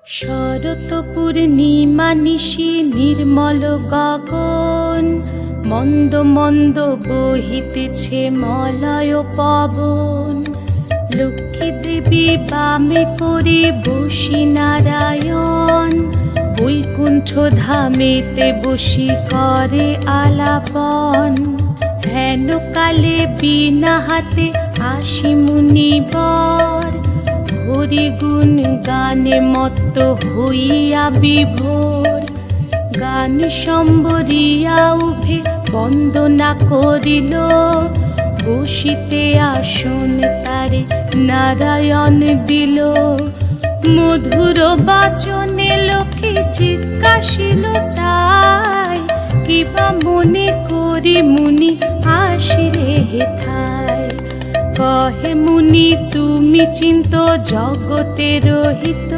শরৎ পূর্ণিমা নিশি নির্মল গগন, মন্দ মন্দ বহিতেছে মলয় পবন। লক্ষ্মী দেবী বামে করে বসি নারায়ণ, বৈকুণ্ঠ ধামেতে বসি করে আলাপন। হেন কালে বিনা হাতে আসি মুনিবর, হরি গুণ গানে মত্ত হইয়া বিভোর। গান সম্বরিয়া উভে বন্দনা করিল, বসিতে আসন তারে নারায়ণ দিল। মধুর বাচনে লোকে জিজ্ঞাসিল তাই, কিবা মনে করি মুনি আসিরে হেথায়। কহে মুনি তুমি চিন্ত জগতের হিত,